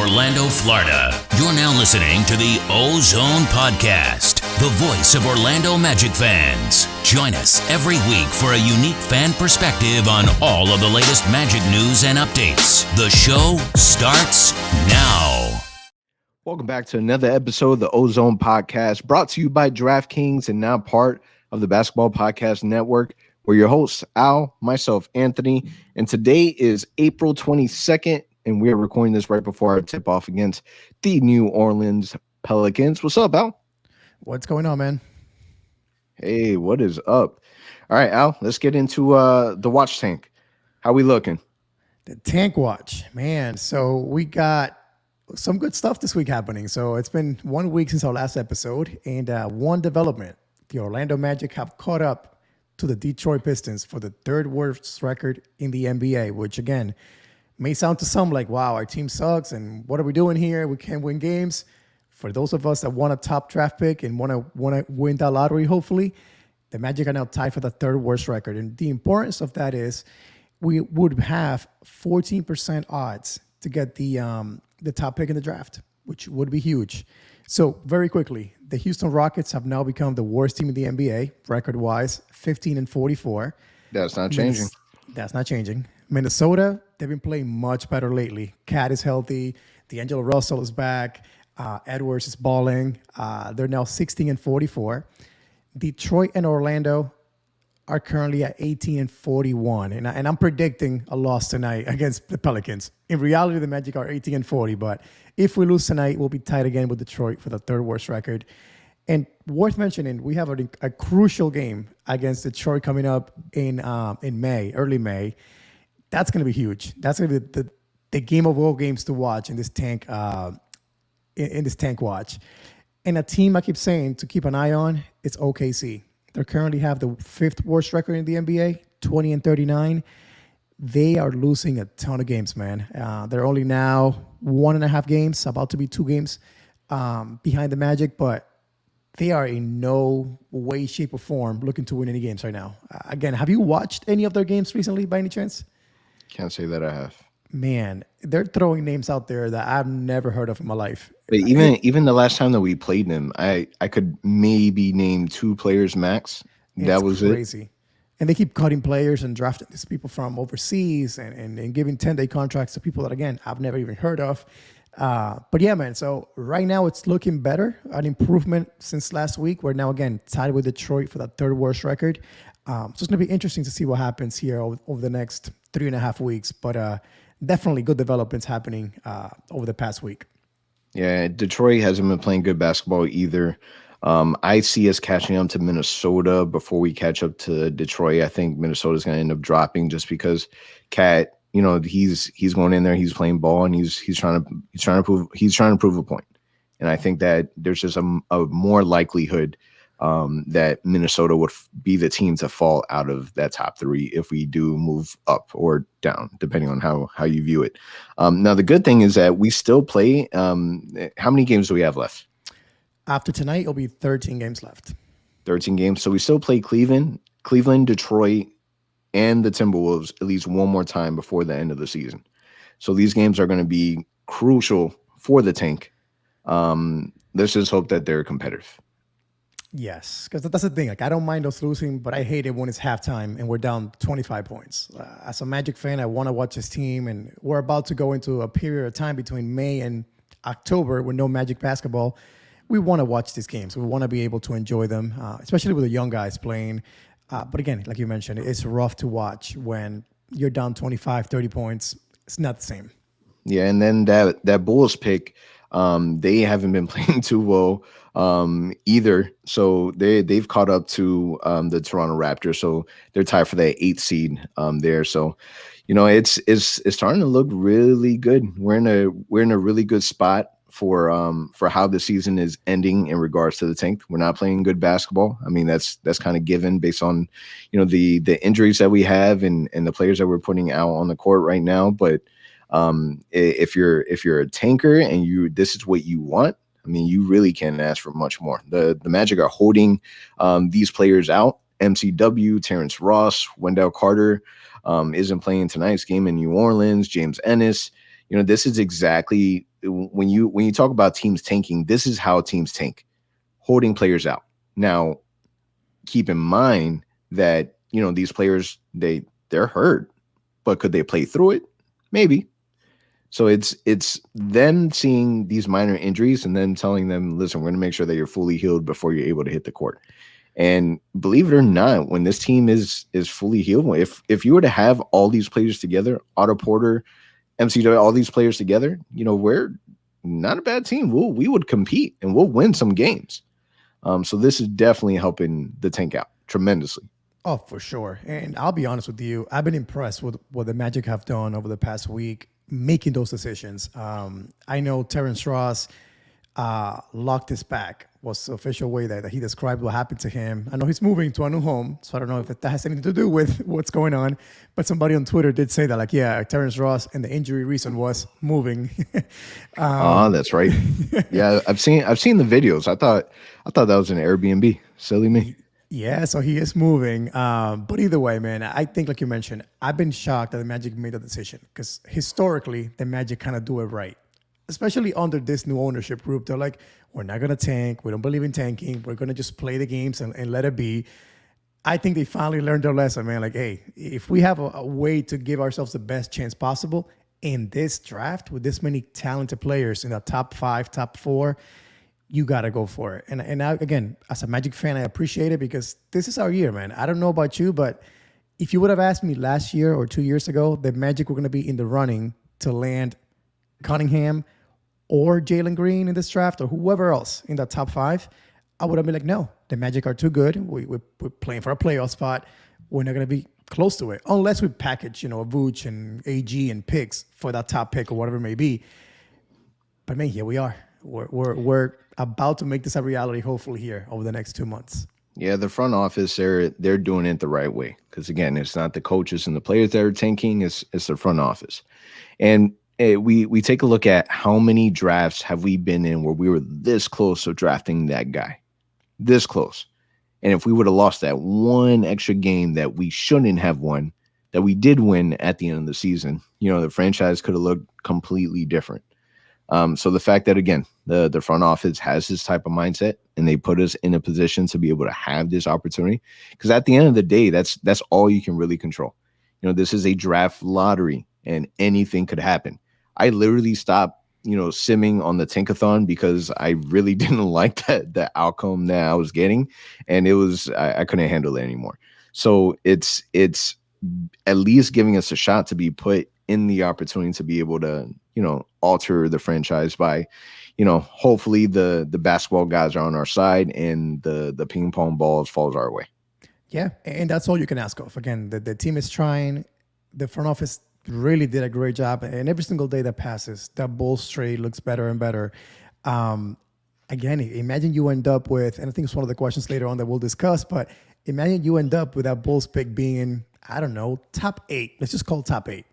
Orlando, Florida. You're now listening to the OZone Podcast, the voice of Orlando Magic fans. Join us every week for a unique fan perspective on all of the latest Magic news and updates. The show starts now. Welcome back to another episode of the OZone Podcast, brought to you by DraftKings and now part of the Basketball Podcast Network. We're your hosts, Al, myself, Anthony, and today is April 22nd, and we're recording this right before our tip-off against the New Orleans Pelicans. What's up, Al? What's going on, man? Hey, what is up? All right, Al, let's get into the watch tank. How we looking? The tank watch, man. So we got some good stuff this week happening. So it's been 1 week since our last episode, and one development. The Orlando Magic have caught up to the Detroit Pistons for the third worst record in the NBA, which again may sound to some like, wow, our team sucks and what are we doing here? We can't win games. For those of us that want a top draft pick and want to win that lottery, hopefully, the Magic are now tied for the third worst record. And the importance of that is we would have 14% odds to get the top pick in the draft, which would be huge. So very quickly, the Houston Rockets have now become the worst team in the NBA, record-wise, 15-44. That's not changing. That's not changing. Minnesota, they've been playing much better lately. Cat is healthy. D'Angelo Russell is back. Edwards is balling. They're now 16-44. Detroit and Orlando are currently at 18-41. And I'm predicting a loss tonight against the Pelicans. In reality, the Magic are 18-40, but if we lose tonight, we'll be tied again with Detroit for the third worst record. And worth mentioning, we have a crucial game against Detroit coming up in May, early May. That's going to be huge. That's going to be the game of all games to watch in this tank in this tank watch. And a team I keep saying to keep an eye on is OKC. They currently have the fifth worst record in the NBA, 20-39. They are losing a ton of games, man. They're only now 1.5 games, about to be 2 games behind the Magic, but they are in no way, shape, or form looking to win any games right now. Again, have you watched any of their games recently by any chance? Can't say that I have. Man, they're throwing names out there that I've never heard of in my life. But even the last time that we played them, I could maybe name 2 players max. That was crazy. And they keep cutting players and drafting these people from overseas and giving 10-day contracts to people that, again, I've never even heard of. But yeah, man, so right now it's looking better, an improvement since last week. We're now, again, tied with Detroit for that third worst record. So it's going to be interesting to see what happens here over the next 3.5 weeks. But definitely good developments happening over the past week. Yeah, Detroit hasn't been playing good basketball either. I see us catching up to Minnesota before we catch up to Detroit. I think Minnesota's going to end up dropping just because Cat, he's going in there, he's playing ball, and he's trying to prove a point. And I think that there's just a more likelihood that Minnesota would be the team to fall out of that top 3 if we do move up or down, depending on how you view it. Now, the good thing is that we still play. How many games do we have left? After tonight, it'll be 13 games left. 13 games. So we still play Cleveland, Detroit, and the Timberwolves at least one more time before the end of the season. So these games are going to be crucial for the tank. Let's just hope that they're competitive. Yes, because that's the thing. Like, I don't mind us losing, but I hate it when it's halftime and we're down 25 points. As a Magic fan, I want to watch this team, and we're about to go into a period of time between May and October with no Magic basketball. We want to watch these games. We want to be able to enjoy them, especially with the young guys playing. But again, like you mentioned, it's rough to watch when you're down 25, 30 points. It's not the same. Yeah, and then that Bulls pick, they haven't been playing too well either. So they've caught up to the Toronto Raptors. So they're tied for that 8th seed there. So, it's starting to look really good. We're in a really good spot for how the season is ending in regards to the tank. We're not playing good basketball. I mean, that's kind of given based on, the injuries that we have and the players that we're putting out on the court right now. But if you're a tanker and this is what you want, I mean, you really can't ask for much more. The Magic are holding these players out. MCW, Terrence Ross, Wendell Carter isn't playing tonight's game in New Orleans. James Ennis, This is exactly when you talk about teams tanking, this is how teams tank, holding players out. Now, keep in mind that, these players, they're hurt, but could they play through it? Maybe. So it's them seeing these minor injuries and then telling them, listen, we're going to make sure that you're fully healed before you're able to hit the court. And believe it or not, when this team is fully healed, if you were to have all these players together, Otto Porter, MCW, all these players together, we're not a bad team. We would compete and we'll win some games. So this is definitely helping the tank out tremendously. Oh, for sure. And I'll be honest with you, I've been impressed with what the Magic have done over the past week, making those decisions. I know Terrence Ross locked his back, was the official way that he described what happened to him. I know he's moving to a new home, so I don't know if that has anything to do with what's going on. But somebody on Twitter did say that, Terrence Ross, and the injury reason was moving. That's right. Yeah, I've seen the videos. I thought that was an Airbnb. Silly me. Yeah, so he is moving. But either way, man, I think, like you mentioned, I've been shocked that the Magic made the decision because historically, the Magic kind of do it right, especially under this new ownership group. They're like, we're not going to tank. We don't believe in tanking. We're going to just play the games and let it be. I think they finally learned their lesson, man. Like, hey, if we have a way to give ourselves the best chance possible in this draft with this many talented players in the top 5, top 4, you got to go for it. And I, again, as a Magic fan, I appreciate it because this is our year, man. I don't know about you, but if you would have asked me last year or 2 years ago, the Magic were going to be in the running to land Cunningham or Jalen Green in this draft or whoever else in the top 5, I would have been like, no, the Magic are too good. We're playing for a playoff spot. We're not going to be close to it unless we package, a Vooch and AG and picks for that top pick or whatever it may be. But man, here we are. We're about to make this a reality, hopefully, here over the next 2 months. Yeah, the front office, they're doing it the right way. Because, again, it's not the coaches and the players that are tanking. It's the front office. And we take a look at how many drafts have we been in where we were this close to drafting that guy. This close. And if we would have lost that one extra game that we shouldn't have won, that we did win at the end of the season, the franchise could have looked completely different. So the fact that, again, the front office has this type of mindset and they put us in a position to be able to have this opportunity, because at the end of the day, that's all you can really control. This is a draft lottery and anything could happen. I literally stopped, simming on the Tankathon because I really didn't like the outcome that I was getting. And it was, I couldn't handle it anymore. So it's at least giving us a shot to be put in the opportunity to be able to, alter the franchise by, hopefully the basketball guys are on our side and the ping pong balls falls our way. Yeah. And that's all you can ask of. Again, the team is trying. The front office really did a great job. And every single day that passes, that Bulls trade looks better and better. Again, imagine you end up with, and I think it's one of the questions later on that we'll discuss, but imagine you end up with that Bulls pick being, I don't know, top 8. Let's just call it top 8.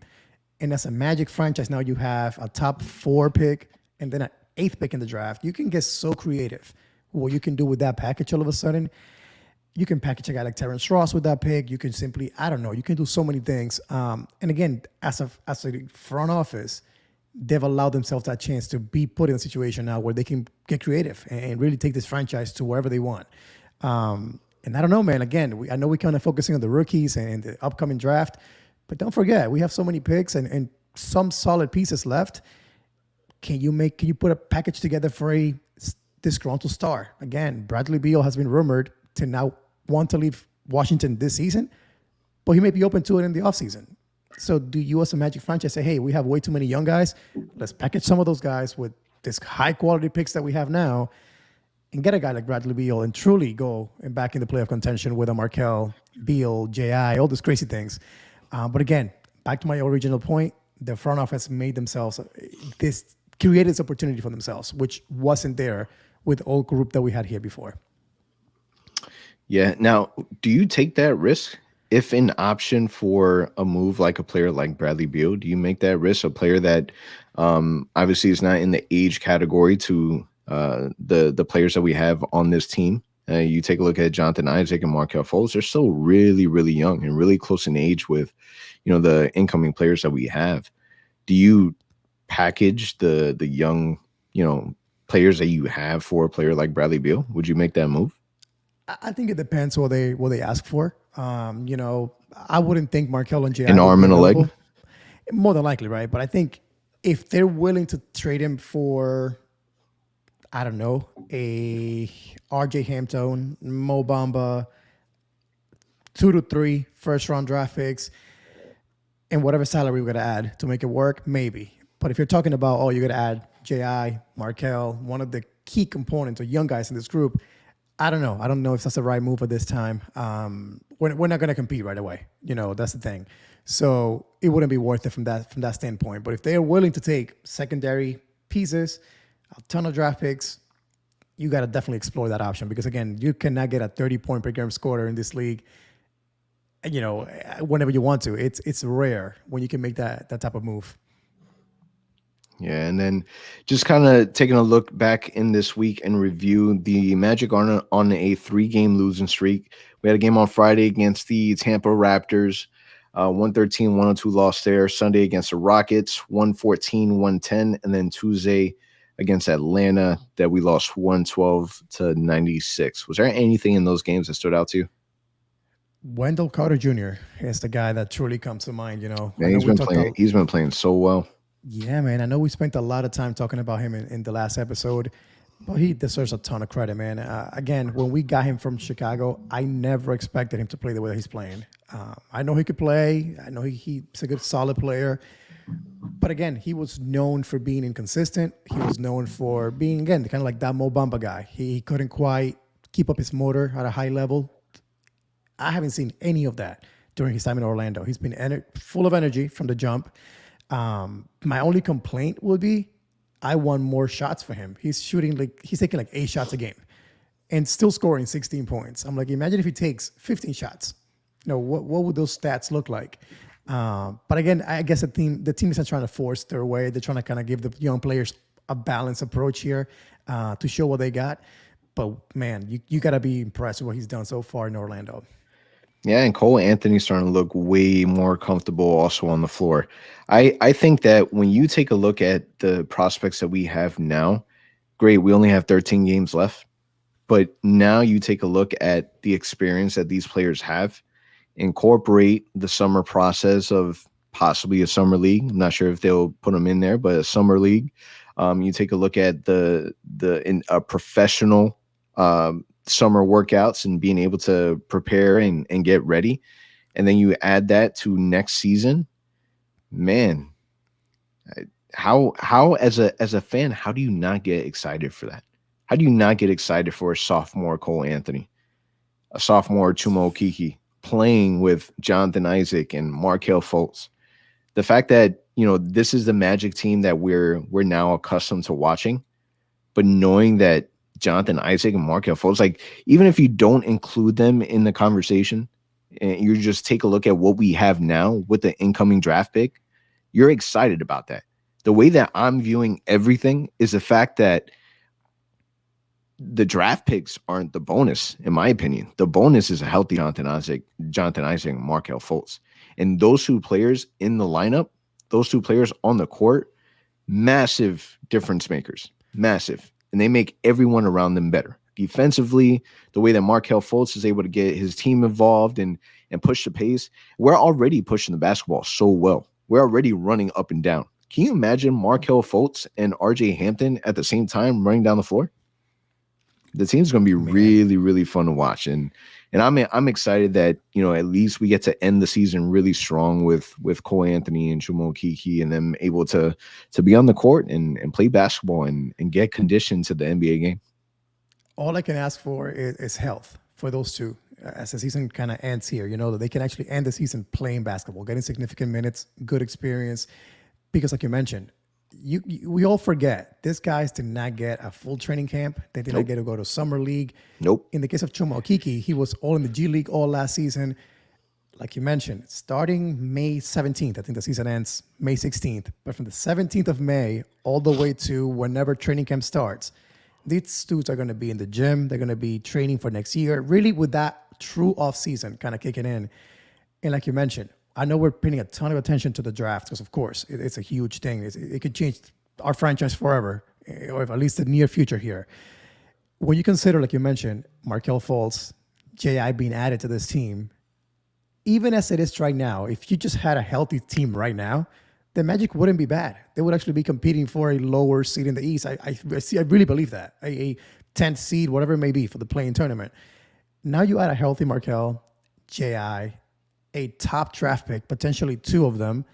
And as a Magic franchise, now you have a top 4 pick and then an 8th pick in the draft. You can get so creative. What you can do with that package all of a sudden, you can package a guy like Terrence Ross with that pick. You can simply, I don't know, you can do so many things. And again, as a front office, they've allowed themselves that chance to be put in a situation now where they can get creative and really take this franchise to wherever they want. And I don't know, man, again, I know we're kind of focusing on the rookies and the upcoming draft, but don't forget, we have so many picks and some solid pieces left. Can you put a package together for a disgruntled star? Again, Bradley Beal has been rumored to now want to leave Washington this season, but he may be open to it in the offseason. So do you as a Magic franchise say, hey, we have way too many young guys. Let's package some of those guys with this high quality picks that we have now and get a guy like Bradley Beal and truly go and back in the playoff contention with a Markelle, Beal, J.I., all those crazy things. But again, back to my original point, the front office made themselves created this opportunity for themselves, which wasn't there with the old group that we had here before. Yeah. Now, do you take that risk if an option for a move like a player like Bradley Beal? Do you make that risk, a player that obviously is not in the age category to the players that we have on this team? You take a look at Jonathan Isaac and Markelle Fultz. They're still really, really young and really close in age with, the incoming players that we have. Do you package the young, players that you have for a player like Bradley Beal? Would you make that move? I think it depends what they ask for. I wouldn't think Markel and An J.I. would arm be and a leg? available. More than likely, right? But I think if they're willing to trade him for, I don't know, a RJ Hampton, Mo Bamba, 2 to 3 first round draft picks, and whatever salary we're gonna add to make it work, maybe. But if you're talking about, oh, you're gonna add J.I., Markel, one of the key components or young guys in this group, I don't know. I don't know if that's the right move at this time. We're not gonna compete right away. That's the thing. So it wouldn't be worth it from that standpoint. But if they are willing to take secondary pieces, a ton of draft picks, you got to definitely explore that option, because again, you cannot get a 30-point per game scorer in this league, whenever you want to. It's rare when you can make that type of move. Yeah, and then just kind of taking a look back in this week and review, the Magic on a 3-game losing streak. We had a game on Friday against the Tampa Raptors, 113-102 loss there. Sunday against the Rockets, 114-110, and then Tuesday against Atlanta that we lost 112-96. Was there anything in those games that stood out to you? Wendell Carter Jr. is the guy that truly comes to mind. Man, he's been playing so well. Yeah, man. I know we spent a lot of time talking about him in the last episode, but he deserves a ton of credit, man. Again, when we got him from Chicago, I never expected him to play the way that he's playing. I know he could play. I know he's a good, solid player. But again, he was known for being inconsistent. He was known for being, again, kind of like that Mo Bamba guy. He couldn't quite keep up his motor at a high level. I haven't seen any of that during his time in Orlando. He's been full of energy from the jump. My only complaint would be I want more shots for him. He's taking like 8 shots a game and still scoring 16 points. I'm like, imagine if he takes 15 shots. What would those stats look like? But again, I guess the team is not trying to force their way. They're trying to kind of give the young players a balanced approach here to show what they got. But man, you got to be impressed with what he's done so far in Orlando. Yeah, and Cole Anthony's starting to look way more comfortable also on the floor. I think that when you take a look at the prospects that we have now, great, we only have 13 games left. But now you take a look at the experience that these players have, incorporate the summer process of possibly a summer league. I'm not sure if they'll put them in there, but a summer league. You take a look at a professional summer workouts and being able to prepare and get ready. And then you add that to next season, man, how as a fan, how do you not get excited for that? How do you not get excited for a sophomore Cole Anthony, a sophomore Chuma Okeke playing with Jonathan Isaac and Markelle Fultz? The fact that, this is the Magic team that we're now accustomed to watching, but knowing that Jonathan Isaac and Markelle Fultz, like, even if you don't include them in the conversation and you just take a look at what we have now with the incoming draft pick, you're excited about that. The way that I'm viewing everything is the fact that the draft picks aren't the bonus, in my opinion. The bonus is a healthy Jonathan Isaac, and Markelle Fultz. And those 2 players in the lineup, those 2 players on the court, massive difference makers, massive. And they make everyone around them better. Defensively, the way that Markelle Fultz is able to get his team involved and push the pace, we're already pushing the basketball so well. We're already running up and down. Can you imagine Markelle Fultz and RJ Hampton at the same time running down the floor? The team's going to be really, really fun to watch. And I'm excited that, at least we get to end the season really strong with Cole Anthony and Chuma Okeke and them able to be on the court and play basketball and get conditioned to the NBA game. All I can ask for is health for those 2 as the season kind of ends here, that they can actually end the season playing basketball, getting significant minutes, good experience. Because like you mentioned, we all forget these guys did not get a full training camp. They did not get to go to summer league. Nope. In the case of Chuma Okeke, he was all in the G League all last season. Like you mentioned, starting May 17th, I think the season ends May 16th. But from the 17th of May all the way to whenever training camp starts, these dudes are going to be in the gym. They're going to be training for next year, really with that true off season kind of kicking in. And like you mentioned, I know we're paying a ton of attention to the draft because, of course, it's a huge thing. It could change our franchise forever, or at least the near future here. When you consider, like you mentioned, Markelle Fultz, J.I. being added to this team, even as it is right now, if you just had a healthy team right now, the Magic wouldn't be bad. They would actually be competing for a lower seed in the East. I really believe that. A 10th seed, whatever it may be, for the play-in tournament. Now you add a healthy Markelle, J.I., a top draft pick, potentially two of them.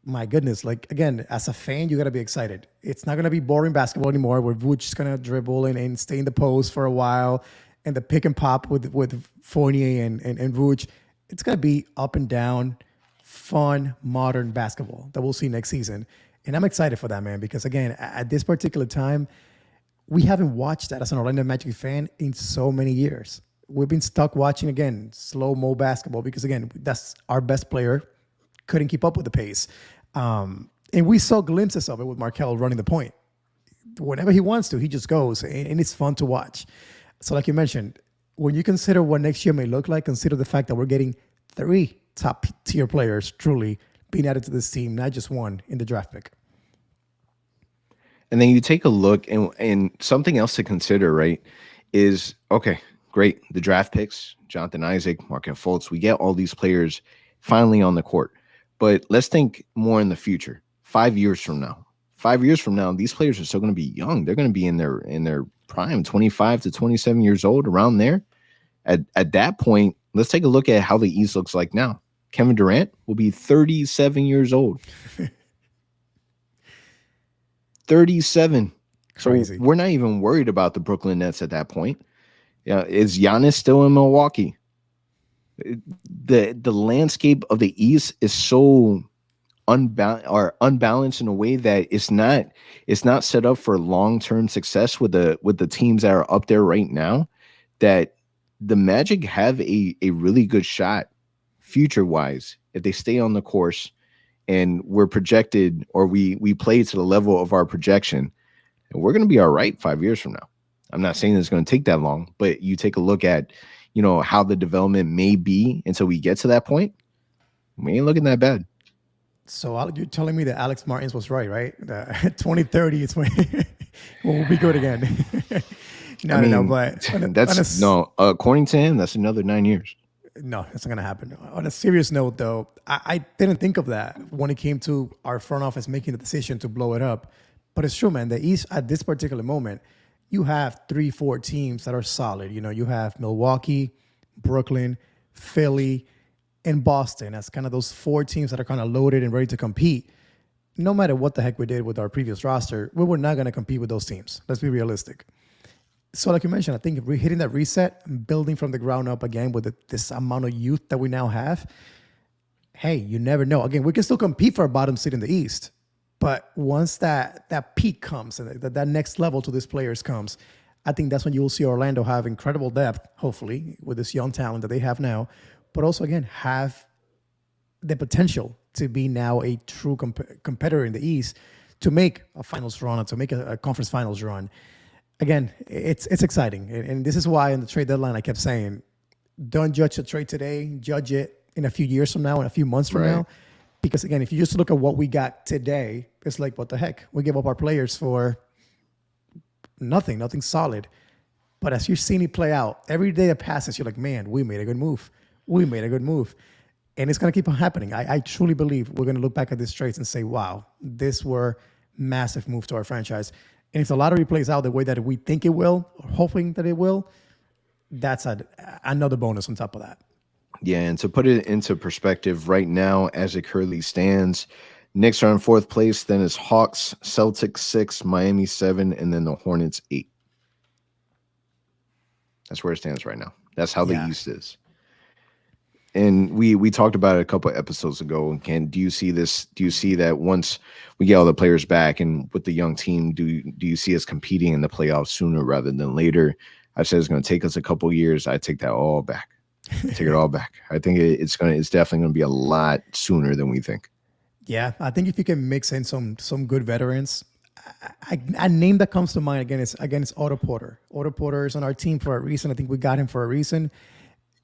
My goodness, like, again, as a fan, you got to be excited. It's not going to be boring basketball anymore where Vooch is going to dribble and stay in the post for a while and the pick and pop with Fournier and Vooch. It's going to be up and down, fun, modern basketball that we'll see next season. And I'm excited for that, man, because, again, at this particular time, we haven't watched that as an Orlando Magic fan in so many years. We've been stuck watching, again, slow-mo basketball because, again, that's our best player. Couldn't keep up with the pace. And we saw glimpses of it with Markelle running the point. Whenever he wants to, he just goes, and it's fun to watch. So like you mentioned, when you consider what next year may look like, consider the fact that we're getting 3 top-tier players truly being added to this team, not just 1 in the draft pick. And then you take a look, and something else to consider, right, is, okay, great, the draft picks, Jonathan Isaac, Markelle Fultz, we get all these players finally on the court. But let's think more in the future. 5 years from now. 5 years from now, these players are still going to be young. They're going to be in their prime, 25 to 27 years old, around there. At that point, let's take a look at how the East looks like now. Kevin Durant will be 37 years old. 37. Crazy. So we're not even worried about the Brooklyn Nets at that point. Yeah, is Giannis still in Milwaukee? The landscape of the East is so unbalanced in a way that it's not set up for long-term success with the teams that are up there right now, that the Magic have a really good shot future-wise if they stay on the course and we're projected, or we play to the level of our projection, and we're going to be all right 5 years from now. I'm not saying it's going to take that long, but you take a look at, how the development may be until we get to that point. We ain't looking that bad. So you're telling me that Alex Martins was right? 2030 is when we'll be good again. No, but according to him, that's another 9 years. No, that's not going to happen. On a serious note, though, I didn't think of that when it came to our front office making the decision to blow it up. But it's true, man. The East, at this particular moment, you have 3-4 teams that are solid. You have Milwaukee, Brooklyn, Philly, and Boston. That's kind of those 4 teams that are kind of loaded and ready to compete. No matter what the heck we did with our previous roster, we were not going to compete with those teams. Let's be realistic. So like you mentioned, I think if we're hitting that reset and building from the ground up again with this amount of youth that we now have, hey, you never know. Again, we can still compete for a bottom seed in the East. But once that peak comes and that next level to these players comes, I think that's when you will see Orlando have incredible depth, hopefully, with this young talent that they have now, but also, again, have the potential to be now a true competitor in the East, to make a finals run or to make a conference finals run. Again, it's exciting. And this is why in the trade deadline I kept saying, don't judge the trade today, judge it in a few years from now, in a few months from now. Because, again, if you just look at what we got today, it's like, what the heck? We give up our players for nothing solid. But as you're seeing it play out, every day that passes, you're like, man, we made a good move. And it's going to keep on happening. I truly believe we're going to look back at these trades and say, wow, these were massive moves to our franchise. And if the lottery plays out the way that we think it will, or hoping that it will, that's another bonus on top of that. Yeah, and to put it into perspective, right now, as it currently stands, Knicks are in 4th place, then it's Hawks, Celtics 6, Miami 7, and then the Hornets 8. That's where it stands right now. That's how the East is. And we talked about it a couple of episodes ago. Do you see this? Do you see that once we get all the players back and with the young team, do you see us competing in the playoffs sooner rather than later? I said it's going to take us a couple of years. I take that all back. Take it all back. I think it's definitely going to be a lot sooner than we think. Yeah, I think if you can mix in some good veterans, a name that comes to mind again is Otto Porter. Otto Porter is on our team for a reason. I think we got him for a reason.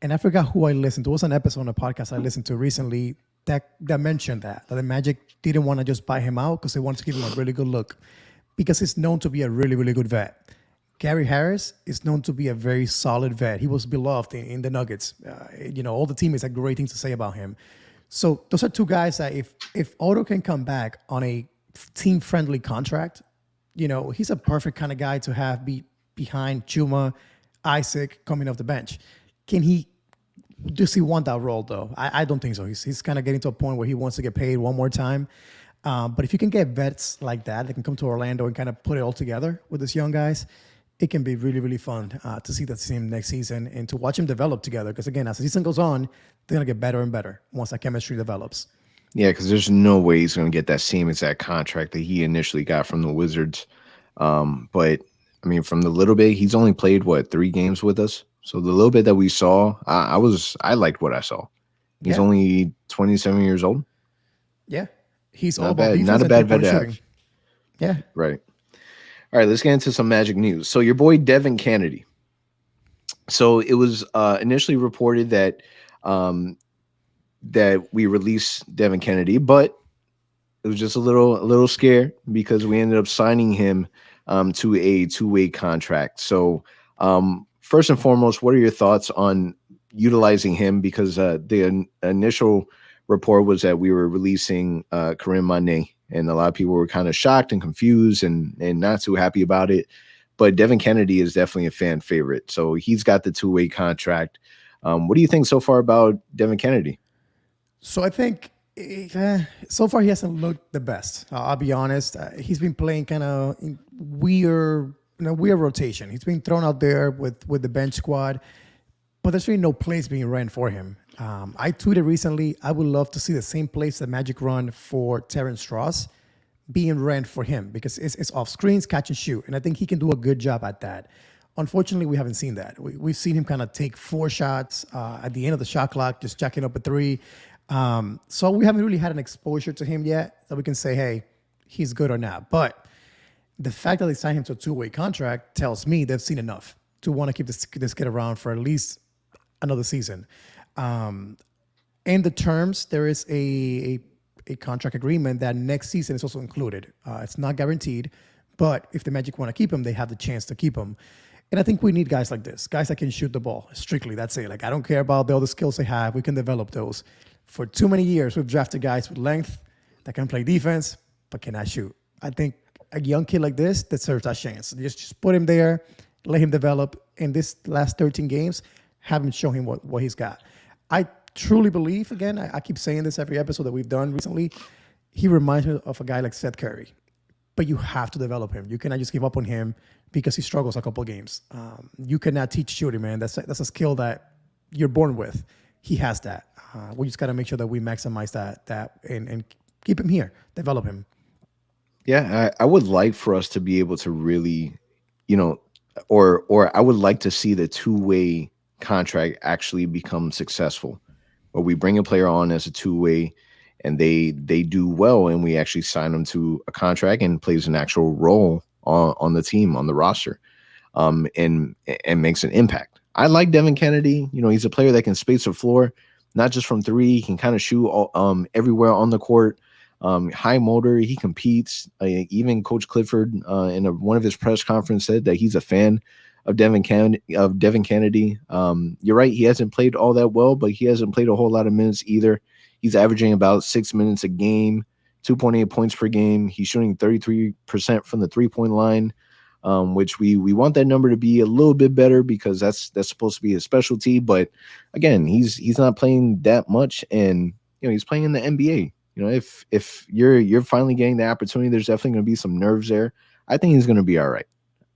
And I forgot who I listened to. It was an episode on a podcast I listened to recently that mentioned that the Magic didn't want to just buy him out because they wanted to give him a really good look because he's known to be a really, really good vet. Gary Harris is known to be a very solid vet. He was beloved in the Nuggets. All the teammates had great things to say about him. So those are two guys that if Otto can come back on a team-friendly contract, he's a perfect kind of guy to have be behind Chuma, Isaac coming off the bench. Does he want that role though? I don't think so. He's kind of getting to a point where he wants to get paid one more time. But if you can get vets like that can come to Orlando and kind of put it all together with these young guys, it can be really, really fun to see that team next season and to watch them develop together. Because again, as the season goes on, they're going to get better and better once that chemistry develops. Yeah, because there's no way he's going to get that same exact contract that he initially got from the Wizards. But, I mean, from the little bit, he's only played, 3 games with us? So the little bit that we saw, I liked what I saw. He's only 27 years old. Yeah. He's not bad. Not a bad vet to have. Yeah. Right. All right, let's get into some Magic news. So your boy Devin Kennedy. So it was initially reported that we released Devin Kennedy, but it was just a little scare because we ended up signing him to a 2-way contract. So first and foremost, what are your thoughts on utilizing him? Because the initial report was that we were releasing Karim Mane. And a lot of people were kind of shocked and confused and not too happy about it. But Devin Kennedy is definitely a fan favorite. So he's got the 2-way contract. What do you think so far about Devin Kennedy? So I think so far he hasn't looked the best. I'll be honest. He's been playing kind of in weird rotation. He's been thrown out there with the bench squad, but there's really no place being ran for him. I tweeted recently, I would love to see the same place that Magic run for Terrence Ross being ran for him because it's off screens, catch and shoot. And I think he can do a good job at that. Unfortunately, we haven't seen that. We've seen him kind of take 4 shots at the end of the shot clock, just jacking up a 3. So we haven't really had an exposure to him yet that we can say, hey, he's good or not. But the fact that they signed him to a 2-way contract tells me they've seen enough to want to keep this kid around for at least another season. In the terms, there is a contract agreement that next season is also included. It's not guaranteed, but if the Magic want to keep him, they have the chance to keep him. And I think we need guys like this, guys that can shoot the ball strictly. That's it. Like, I don't care about the other skills they have. We can develop those. For too many years, we've drafted guys with length that can play defense but cannot shoot. I think a young kid like this deserves that chance. Just put him there, let him develop. In this last 13 games, have him show him what he's got. I truly believe, again, I keep saying this every episode that we've done recently, he reminds me of a guy like Seth Curry. But you have to develop him. You cannot just give up on him because he struggles a couple of games. You cannot teach shooting, man. That's a skill that you're born with. He has that. We just got to make sure that we maximize that and keep him here, develop him. Yeah, I would like for us to be able to really, or I would like to see the 2-way contract actually become successful, where we bring a player on as a 2-way and they do well and we actually sign them to a contract and plays an actual role on the team, on the roster, and makes an impact. I like Devin Kennedy. He's a player that can space the floor, not just from 3. He can kind of shoot everywhere on the court. High motor, he competes. Even Coach Clifford in one of his press conferences said that he's a fan of Devin Kennedy. You're right, he hasn't played all that well, but he hasn't played a whole lot of minutes either. He's averaging about 6 minutes a game, 2.8 points per game. He's shooting 33% from the 3-point line, which we want that number to be a little bit better because that's supposed to be his specialty. But again, he's not playing that much, and he's playing in the NBA. If you're finally getting the opportunity, there's definitely going to be some nerves there. I think he's going to be all right.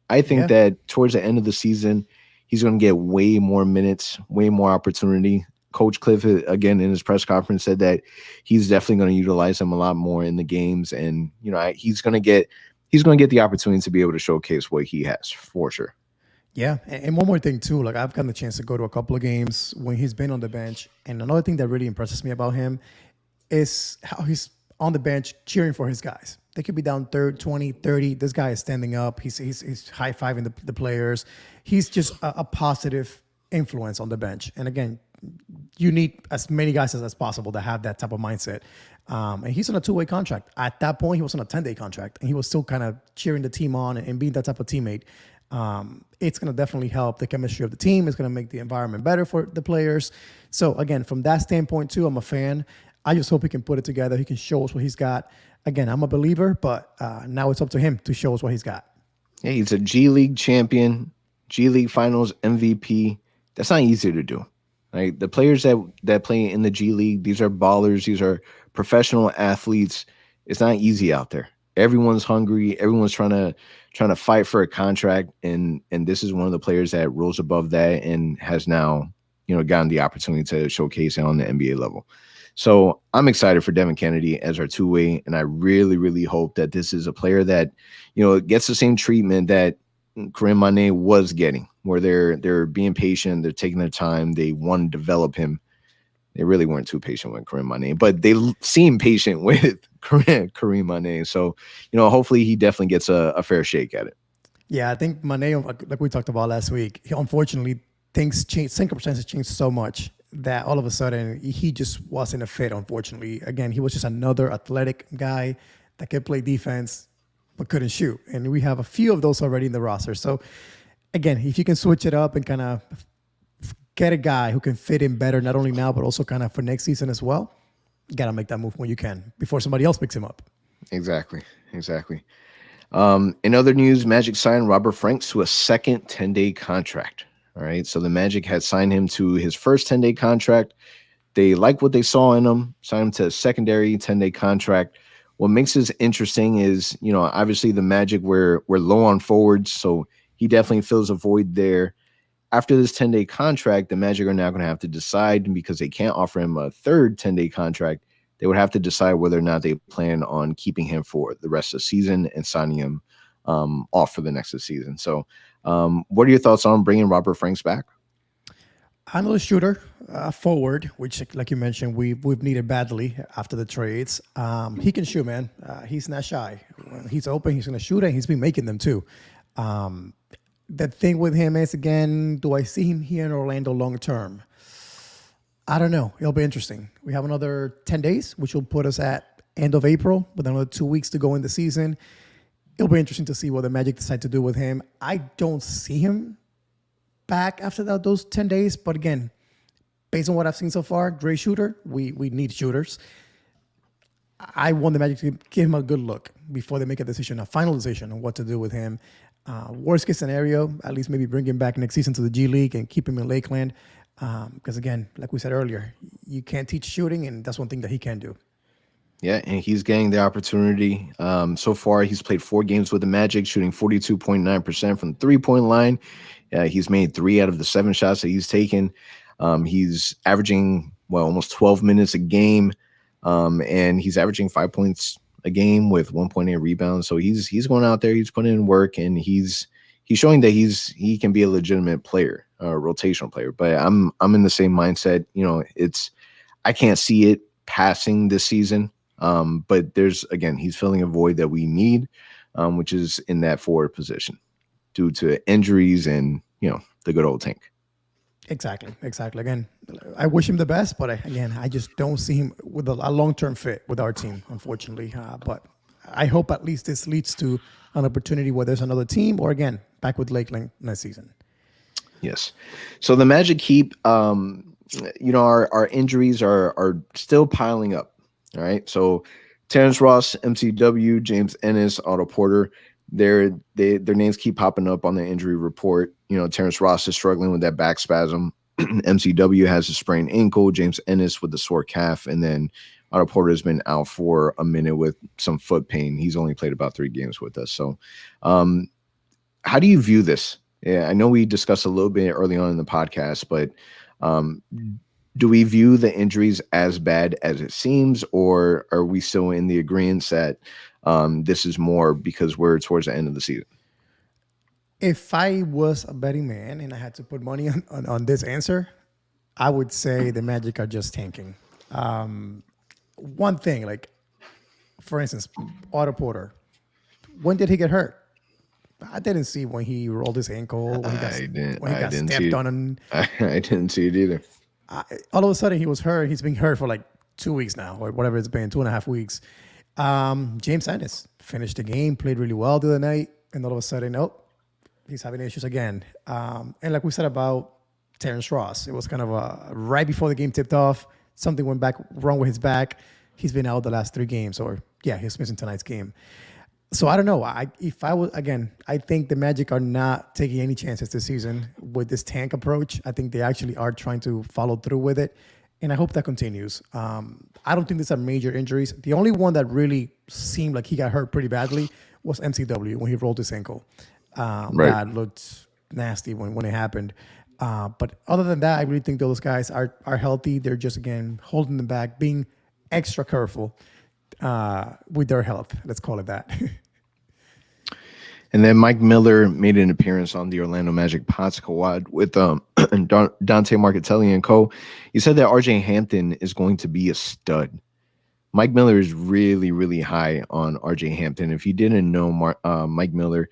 I think that towards the end of the season, he's going to get way more minutes, way more opportunity. Coach Cliff, again, in his press conference, said that he's definitely going to utilize him a lot more in the games, and he's going to get the opportunity to be able to showcase what he has for sure. Yeah, and one more thing too. Like, I've gotten the chance to go to a couple of games when he's been on the bench, and another thing that really impresses me about him is how he's on the bench cheering for his guys. They could be down 20, 30. This guy is standing up. He's high-fiving the players. He's just a positive influence on the bench. And again, you need as many guys as possible to have that type of mindset. And he's on a two-way contract. At that point, he was on a 10-day contract, and he was still kind of cheering the team on and being that type of teammate. It's going to definitely help the chemistry of the team. It's going to make the environment better for the players. So again, from that standpoint too, I'm a fan. I just hope he can put it together. He can show us what he's got. Again, I'm a believer, but now it's up to him to show us what he's got. Yeah, he's a G League champion, G League Finals MVP. That's not easy to do. Right? The players that play in the G League, these are ballers. These are professional athletes. It's not easy out there. Everyone's hungry. Everyone's trying to fight for a contract, and this is one of the players that rose above that and has now, gotten the opportunity to showcase it on the NBA level. So I'm excited for Devin Kennedy as our two-way, and I really, really hope that this is a player that, gets the same treatment that Karim Mane was getting, where they're being patient, they're taking their time, they want to develop him. They really weren't too patient with Karim Mane, but they seem patient with Karim Mane. So, hopefully he definitely gets a fair shake at it. Yeah, I think Mane, like we talked about last week, unfortunately, things changed, circumstances changed so much that all of a sudden he just wasn't a fit, unfortunately. Again, he was just another athletic guy that could play defense but couldn't shoot. And we have a few of those already in the roster. So, again, if you can switch it up and kind of get a guy who can fit in better, not only now, but also kind of for next season as well, you got to make that move when you can before somebody else picks him up. Exactly. In other news, Magic signed Robert Franks to a second 10-day contract. All right. So the Magic had signed him to his first 10-day contract. They like what they saw in him, signed him to a secondary 10-day contract. What makes this interesting is, obviously the Magic we're low on forwards, so he definitely fills a void there. After this 10-day contract, the Magic are now going to have to decide, because they can't offer him a third 10-day contract. They would have to decide whether or not they plan on keeping him for the rest of the season and signing him off for the next season. So what are your thoughts on bringing Robert Franks back? Another shooter, forward, which, like you mentioned, we've needed badly after the trades. He can shoot, man. He's not shy. When he's open, he's going to shoot, and he's been making them too. The thing with him is, again, do I see him here in Orlando long term? I don't know. It'll be interesting. We have another 10 days, which will put us at end of April, with another 2 weeks to go in the season. It'll be interesting to see what the Magic decide to do with him. I don't see him back after those 10 days. But again, based on what I've seen so far, great shooter. We need shooters. I want the Magic to give him a good look before they make a final decision on what to do with him. Worst case scenario, at least maybe bring him back next season to the G League and keep him in Lakeland. Because again, like we said earlier, you can't teach shooting, and that's one thing that he can do. Yeah, and he's getting the opportunity. So far, he's played 4 games with the Magic, shooting 42.9% from the three-point line. He's made 3 out of the 7 shots that he's taken. He's averaging, almost 12 minutes a game, and he's averaging 5 points a game with 1.8 rebounds. So he's going out there, he's putting in work, and he's showing that he can be a legitimate player, a rotational player. But I'm in the same mindset. I can't see it passing this season. But he's filling a void that we need, which is in that forward position due to injuries and, the good old tank. Exactly. Again, I wish him the best, but I just don't see him with a long-term fit with our team, unfortunately. But I hope at least this leads to an opportunity where there's another team, or again, back with Lakeland next season. Yes. So the Magic keep, our injuries are still piling up. All right. So Terrence Ross, MCW, James Ennis, Otto Porter, their names keep popping up on the injury report. Terrence Ross is struggling with that back spasm. MCW has a sprained ankle, James Ennis with a sore calf, and then Otto Porter has been out for a minute with some foot pain. He's only played about 3 games with us. So how do you view this? Yeah, I know we discussed a little bit early on in the podcast, but do we view the injuries as bad as it seems, or are we still in the agreement that this is more because we're towards the end of the season? If I was a betting man and I had to put money on this answer, I would say the Magic are just tanking. One thing, like, for instance, Otto Porter, when did he get hurt? I didn't see when he rolled his ankle, when he I got didn't see stepped it. on, and I didn't see it either. all of a sudden he was hurt. He's been hurt for like 2 weeks now, or whatever it's been, 2.5 weeks. James Ennis finished the game, played really well the other night, and all of a sudden, he's having issues again. And like we said about Terrence Ross, it was kind of right before the game tipped off, something went back wrong with his back. He's been out the last 3 games, or yeah, he's missing tonight's game. So I don't know. I think the Magic are not taking any chances this season with this tank approach. I think they actually are trying to follow through with it, and I hope that continues. I don't think these are major injuries. The only one that really seemed like he got hurt pretty badly was MCW when he rolled his ankle. Right. That looked nasty when it happened. But other than that, I really think those guys are healthy. They're just, again, holding them back, being extra careful with their health. Let's call it that. And then Mike Miller made an appearance on the Orlando Magic Pod Squad with Dante Marcatelli and co. He said that RJ Hampton is going to be a stud. Mike Miller is really, really high on RJ Hampton. If you didn't know, Mike Miller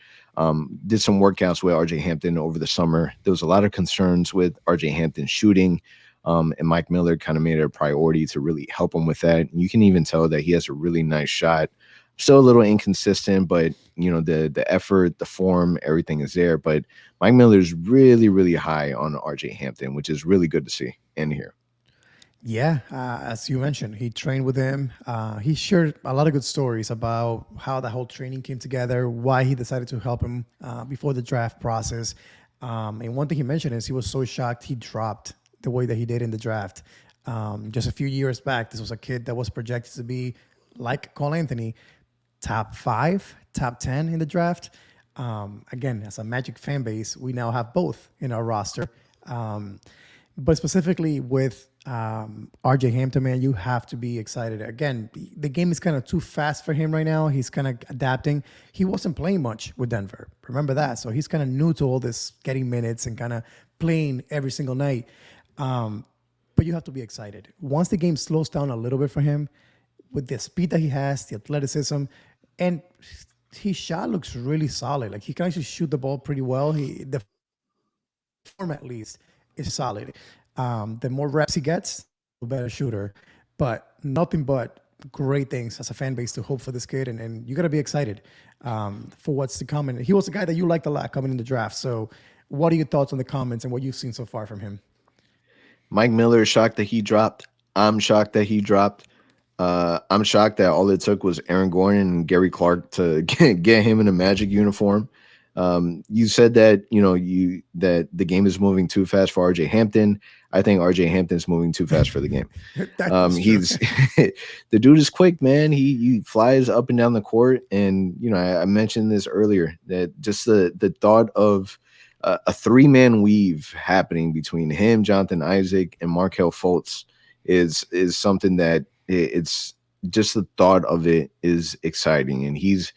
did some workouts with RJ Hampton over the summer. There was a lot of concerns with RJ Hampton shooting, and Mike Miller kind of made it a priority to really help him with that. You can even tell that he has a really nice shot. Still a little inconsistent, but the effort, the form, everything is there. But Mike Miller is really, really high on RJ Hampton, which is really good to see and hear. Yeah, as you mentioned, he trained with him. He shared a lot of good stories about how the whole training came together, why he decided to help him before the draft process. And one thing he mentioned is he was so shocked he dropped the way that he did in the draft. Just a few years back, this was a kid that was projected to be, like Cole Anthony, top 5, top 10 in the draft. Again, as a Magic fan base, we now have both in our roster. But specifically with RJ Hampton, man, you have to be excited. Again, the game is kind of too fast for him right now. He's kind of adapting. He wasn't playing much with Denver. Remember that. So he's kind of new to all this, getting minutes and kind of playing every single night. But you have to be excited. Once the game slows down a little bit for him, with the speed that he has, the athleticism, and his shot looks really solid. Like, he can actually shoot the ball pretty well. The form, at least, is solid. The more reps he gets, the better shooter. But nothing but great things as a fan base to hope for this kid. And you got to be excited for what's to come. And he was a guy that you liked a lot coming in the draft. So what are your thoughts on the comments and what you've seen so far from him? Mike Miller is shocked that he dropped. I'm shocked that he dropped. I'm shocked that all it took was Aaron Gordon and Gary Clark to get him in a Magic uniform. You said that that the game is moving too fast for RJ Hampton. I think RJ Hampton's moving too fast for the game. He's the dude is quick, man. He flies up and down the court, and I mentioned this earlier, that just the thought of a 3-man weave happening between him, Jonathan Isaac, and Markelle Fultz is something that it's just the thought of it is exciting. And he's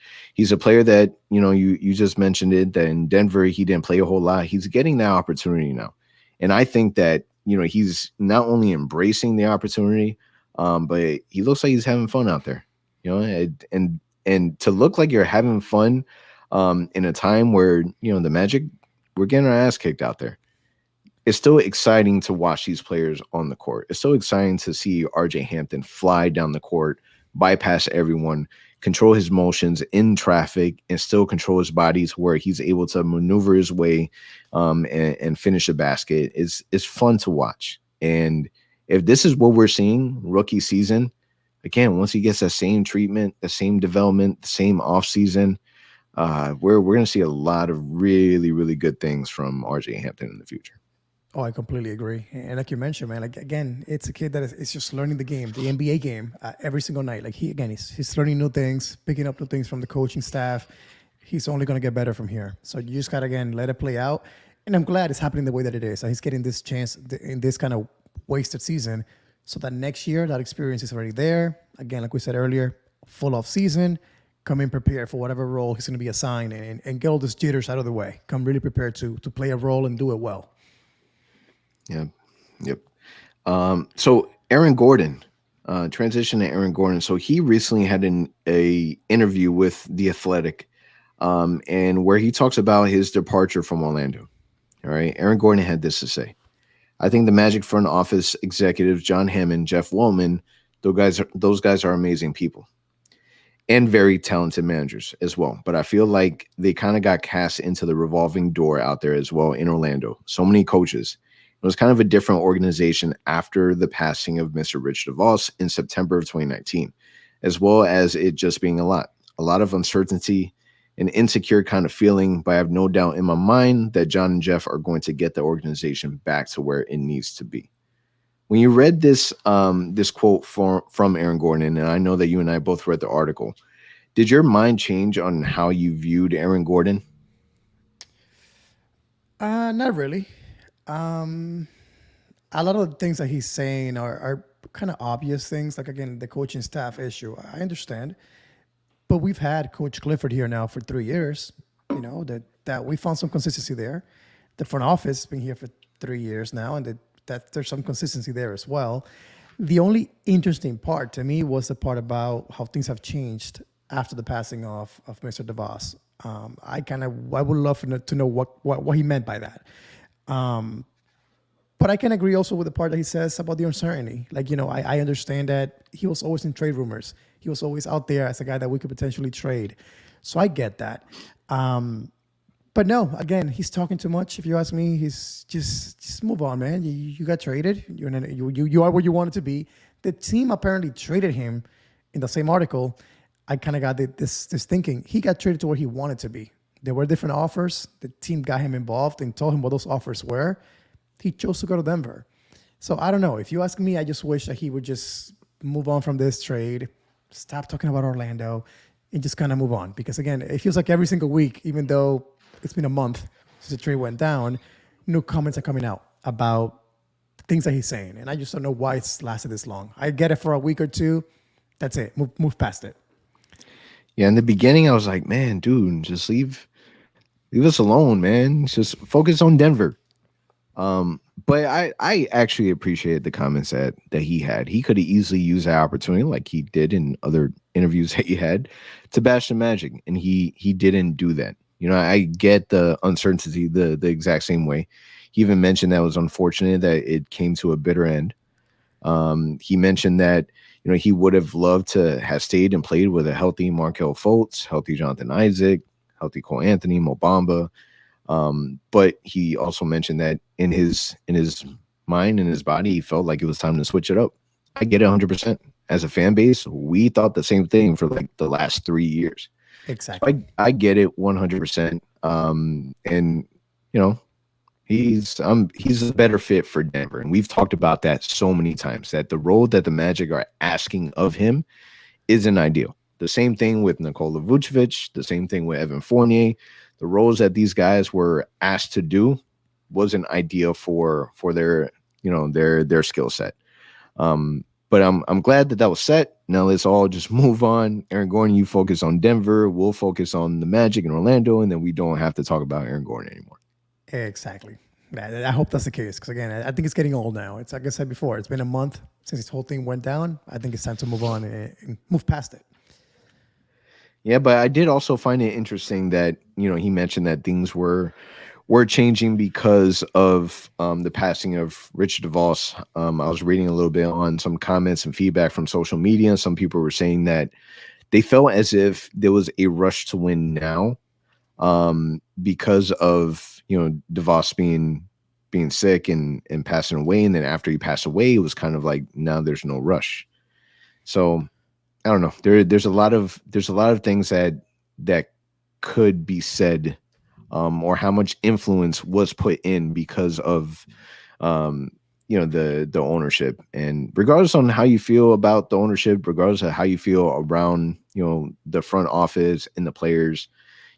a player that, you just mentioned it, that in Denver, he didn't play a whole lot. He's getting that opportunity now. And I think that, he's not only embracing the opportunity, but he looks like he's having fun out there, and to look like you're having fun in a time where, the Magic, we're getting our ass kicked out there. It's still exciting to watch these players on the court. It's so exciting to see RJ Hampton fly down the court, bypass everyone, control his motions in traffic, and still control his body to where he's able to maneuver his way and finish the basket. It's fun to watch. And if this is what we're seeing rookie season, again, once he gets that same treatment, the same development, the same offseason, we're going to see a lot of really, really good things from RJ Hampton in the future. Oh, I completely agree. And like you mentioned, man, like, again, it's a kid that is just learning the game, the NBA game, every single night. Like, he's learning new things, picking up new things from the coaching staff. He's only going to get better from here. So you just got to, again, let it play out. And I'm glad it's happening the way that it is. He's getting this chance in this kind of wasted season, so that next year, that experience is already there. Again, like we said earlier, full off season, come in prepared for whatever role he's going to be assigned, and get all these jitters out of the way. Come really prepared to play a role and do it well. Yeah. Yep. So Aaron Gordon, transition to Aaron Gordon. So he recently had a interview with The Athletic. and where he talks about his departure from Orlando. All right. Aaron Gordon had this to say. I think the Magic front office executives, John Hammond, Jeff Wellman, those guys are amazing people and very talented managers as well. But I feel like they kind of got cast into the revolving door out there as well in Orlando. So many coaches. It was kind of a different organization after the passing of Mr. Rich DeVos in September of 2019, as well as it just being a lot of uncertainty, an insecure kind of feeling. But I have no doubt in my mind that John and Jeff are going to get the organization back to where it needs to be. When you read this this quote from Aaron Gordon, and I know that you and I both read the article, did your mind change on how you viewed Aaron Gordon? Not really. Um, a lot of the things that he's saying are kind of obvious things. Like again, the coaching staff issue. I understand, but we've had Coach Clifford here now for 3 years. You know that we found some consistency there. The front office has been here for 3 years now, and that there's some consistency there as well. The only interesting part to me was the part about how things have changed after the passing of Mr. DeVos. I would love to know what he meant by that. Um, but I can agree also with the part that he says about the uncertainty. Like, I understand that he was always in trade rumors. He was always out there as a guy that we could potentially trade. So I get that. But no, again, he's talking too much. If you ask me, he's just move on, man. You got traded. You are where you wanted to be. The team apparently traded him. In the same article, I kind of got this thinking. He got traded to where he wanted to be. There were different offers. The team got him involved and told him what those offers were. He chose to go to Denver. So I don't know. If you ask me, I just wish that he would just move on from this trade, stop talking about Orlando, and just kind of move on. Because again, it feels like every single week, even though it's been a month since the trade went down, new comments are coming out about things that he's saying. And I just don't know why it's lasted this long. I get it for a week or two. That's it. Move past it. Yeah, in the beginning, I was like, man, dude, just leave us alone, man. Just focus on Denver. But I actually appreciate the comments that he had. He could have easily used that opportunity, like he did in other interviews that he had, to bash the Magic, and he didn't do that. I get the uncertainty the exact same way. He even mentioned that it was unfortunate that it came to a bitter end. He mentioned that he would have loved to have stayed and played with a healthy Markelle Fultz, healthy Jonathan Isaac, healthy Cole Anthony, Mo Bamba. But he also mentioned that in his mind and his body, he felt like it was time to switch it up. I get it 100%. As a fan base, we thought the same thing for like the last 3 years. Exactly. So I get it 100%. And he's a better fit for Denver. And we've talked about that so many times, that the role that the Magic are asking of him isn't ideal. The same thing with Nikola Vucevic, the same thing with Evan Fournier. The roles that these guys were asked to do wasn't ideal for their their skill set. But I'm glad that was set. Now let's all just move on. Aaron Gordon, you focus on Denver. We'll focus on the Magic and Orlando, and then we don't have to talk about Aaron Gordon anymore. Exactly. I hope that's the case, because again, I think it's getting old now. It's like I said before, it's been a month since this whole thing went down. I think it's time to move on and move past it. Yeah, but I did also find it interesting that he mentioned that things were changing because of the passing of Rich DeVos. I was reading a little bit on some comments and feedback from social media. Some people were saying that they felt as if there was a rush to win now, because of DeVos being sick and passing away, and then after he passed away, it was kind of like now there's no rush. So I don't know. There's a lot of things that could be said, or how much influence was put in because of the ownership. And regardless on how you feel about the ownership, regardless of how you feel around the front office and the players,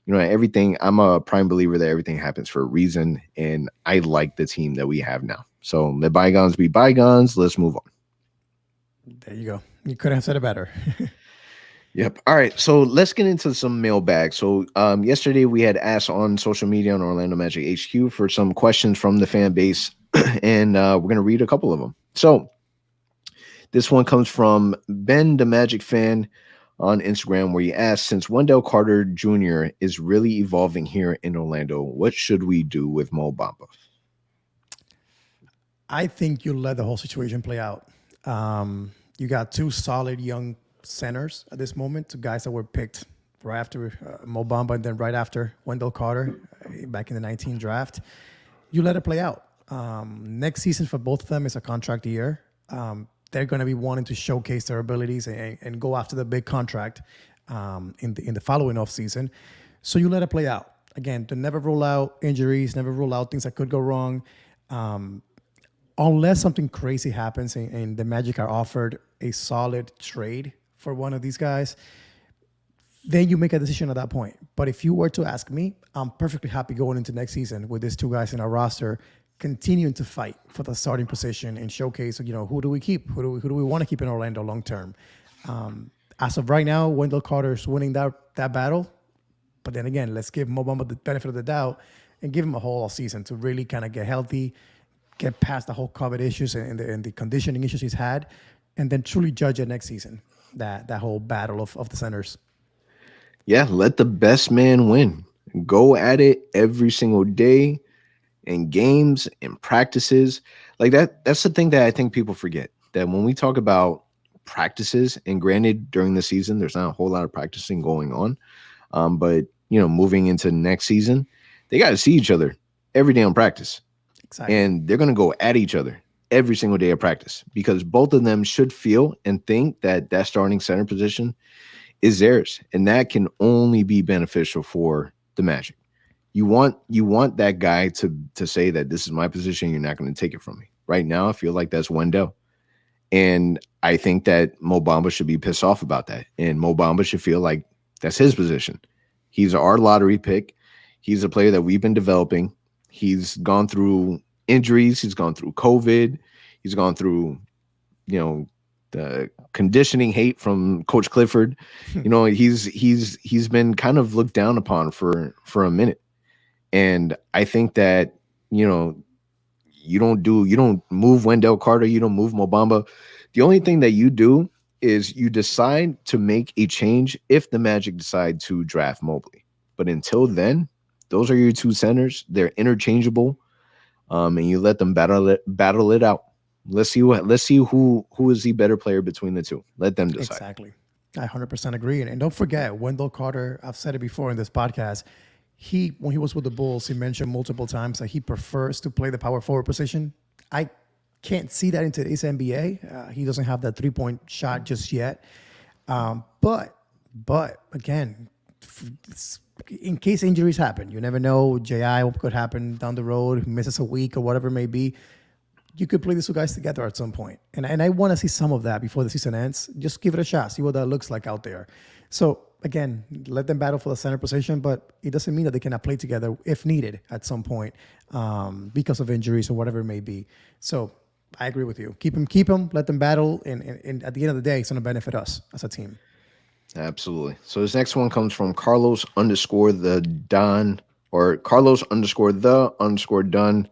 everything. I'm a prime believer that everything happens for a reason, and I like the team that we have now. So let bygones be bygones. Let's move on. There you go. You couldn't have said it better. Yep. All right. So let's get into some mailbag. So yesterday we had asked on social media on Orlando Magic HQ for some questions from the fan base, and we're going to read a couple of them. So this one comes from Ben, the Magic fan. on Instagram where he asked, since Wendell Carter Jr. is really evolving here in Orlando, what should we do with Mo Bamba? I think you let the whole situation play out. You got two solid young centers at this moment, two guys that were picked right after Mo Bamba and then right after Wendell Carter back in the 19 draft. You let it play out. Next season for both of them is a contract year. They're going to be wanting to showcase their abilities and go after the big contract in the following offseason. So you let it play out. Again, to never rule out injuries, never rule out things that could go wrong. Unless something crazy happens and the Magic are offered a solid trade for one of these guys, then you make a decision at that point. But if you were to ask me, I'm perfectly happy going into next season with these two guys in our roster, continuing to fight for the starting position and showcase, who do we keep? Who do we want to keep in Orlando long term? As of right now, Wendell Carter's winning that battle. But then again, let's give Mo Bamba the benefit of the doubt and give him a whole season to really kind of get healthy, get past the whole COVID issues and the conditioning issues he's had, and then truly judge it next season, that whole battle of the centers. Yeah, let the best man win. Go at it every single day in games and practices. Like that's the thing that I think people forget, that when we talk about practices, and granted during the season there's not a whole lot of practicing going on, but moving into next season, they got to see each other every day in practice. Exactly. And they're going to go at each other every single day of practice, because both of them should feel and think that starting center position is theirs, and that can only be beneficial for the Magic. You want that guy to say that this is my position, you're not going to take it from me. Right now, I feel like that's Wendell. And I think that Mo Bamba should be pissed off about that. And Mo Bamba should feel like that's his position. He's our lottery pick. He's a player that we've been developing. He's gone through injuries. He's gone through COVID. He's gone through, the conditioning hate from Coach Clifford. He's been kind of looked down upon for a minute. And I think that, you don't move Wendell Carter. You don't move Mo Bamba. The only thing that you do is you decide to make a change if the Magic decide to draft Mobley. But until then, those are your two centers. They're interchangeable, and you let them battle it out. Let's see who is the better player between the two. Let them decide. Exactly. I 100% agree. And don't forget, Wendell Carter, I've said it before in this podcast, when he was with the Bulls, he mentioned multiple times that he prefers to play the power forward position. I can't see that in today's NBA. He doesn't have that 3-point shot just yet. But again, in case injuries happen, you never know. J.I. could happen down the road, misses a week or whatever it may be. You could play these two guys together at some point. And I want to see some of that before the season ends. Just give it a shot. See what that looks like out there. So, again, let them battle for the center position, but it doesn't mean that they cannot play together if needed at some point because of injuries or whatever it may be. So, I agree with you. Keep them, let them battle, and at the end of the day, it's going to benefit us as a team. Absolutely. So this next one comes from Carlos_the_Don, or Carlos_the_Dunn_.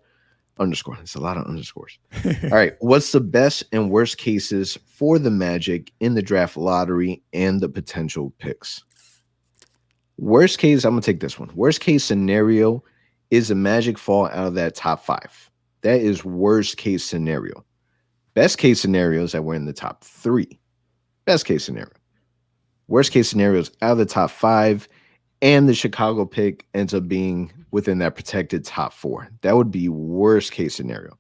It's a lot of underscores. All right. What's the best and worst cases for the Magic in the draft lottery and the potential picks? Worst case, I'm going to take this one. Worst case scenario is the Magic fall out of that top 5. That is worst case scenario. Best case scenario is that we're in the top 3. Best case scenario. Worst case scenario is out of the top 5, and the Chicago pick ends up being within that protected top 4. That would be worst case scenario.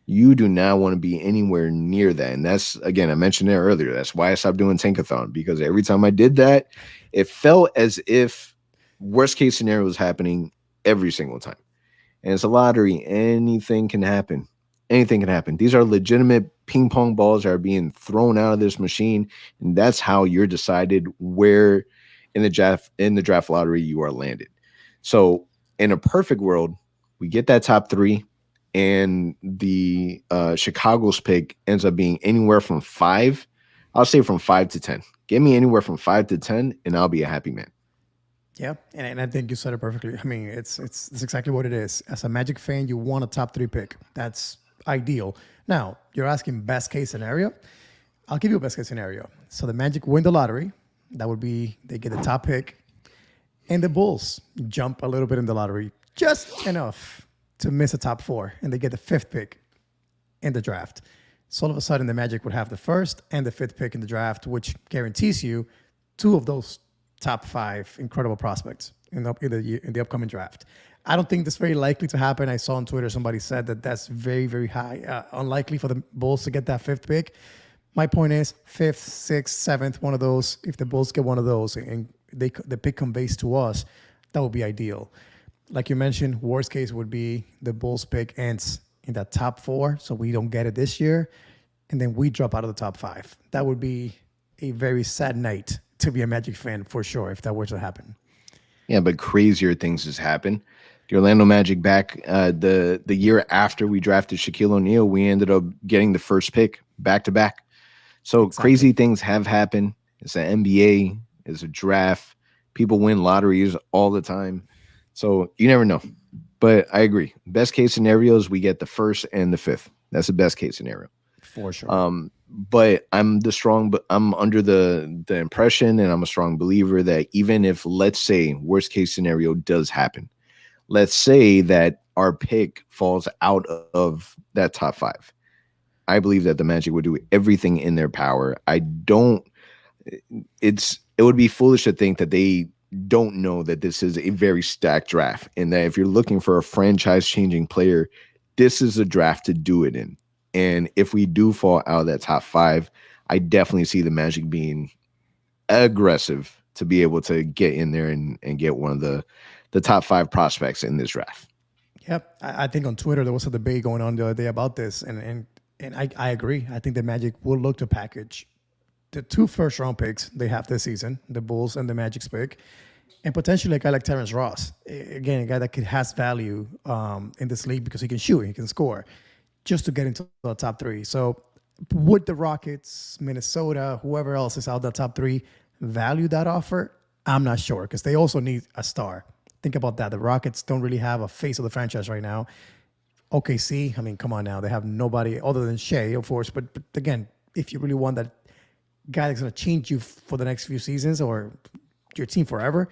You do not want to be anywhere near that. And that's, again, I mentioned it earlier. That's why I stopped doing Tankathon, because every time I did that, it felt as if worst case scenario was happening every single time. And it's a lottery. Anything can happen. Anything can happen. These are legitimate ping pong balls that are being thrown out of this machine. And that's how you're decided where in the draft lottery you are landed. So in a perfect world, we get that top 3, and the Chicago's pick ends up being anywhere from 5. I'll say from 5 to 10. Give me anywhere from 5 to 10, and I'll be a happy man. Yeah, and I think you said it perfectly. I mean, it's exactly what it is. As a Magic fan, you want a top 3 pick. That's ideal. Now, you're asking best case scenario. I'll give you a best case scenario. So the Magic win the lottery. That would be they get the top pick, and the Bulls jump a little bit in the lottery, just enough to miss a top 4, and they get the 5th pick in the draft. So all of a sudden, the Magic would have the 1st and the 5th pick in the draft, which guarantees you 2 of those top 5 incredible prospects in the upcoming draft. I don't think that's very likely to happen. I saw on Twitter somebody said that that's very, very high, unlikely for the Bulls to get that 5th pick. My point is 5th, 6th, 7th, one of those. If the Bulls get one of those and the pick conveys to us, that would be ideal. Like you mentioned, worst case would be the Bulls pick ends in that top 4, so we don't get it this year, and then we drop out of the top 5. That would be a very sad night to be a Magic fan for sure if that were to happen. Yeah, but crazier things has happened. The Orlando Magic back the year after we drafted Shaquille O'Neal, we ended up getting the 1st pick back to back. So exactly. Crazy things have happened. It's an NBA, it's a draft. People win lotteries all the time. So you never know. But I agree. Best case scenario is we get the 1st and the 5th. That's the best case scenario. For sure. But I'm under the impression, and I'm a strong believer that even if, let's say, worst case scenario does happen, let's say that our pick falls out of that top 5. I believe that the Magic would do everything in their power. It would be foolish to think that they don't know that this is a very stacked draft, and that if you're looking for a franchise-changing player, this is a draft to do it in. And if we do fall out of that top 5, I definitely see the Magic being aggressive to be able to get in there and get one of the top 5 prospects in this draft. Yep. I think on Twitter there was a debate going on the other day about this, and I agree. I think the Magic will look to package the 2 first-round picks they have this season, the Bulls and the Magic's pick, and potentially a guy like Terrence Ross. Again, a guy that has value in this league because he can shoot, he can score, just to get into the top 3. So would the Rockets, Minnesota, whoever else is out the top 3 value that offer? I'm not sure, because they also need a star. Think about that. The Rockets don't really have a face of the franchise right now. OKC, I mean, come on now. They have nobody other than Shea, of course. But again, if you really want that guy that's going to change you for the next few seasons or your team forever,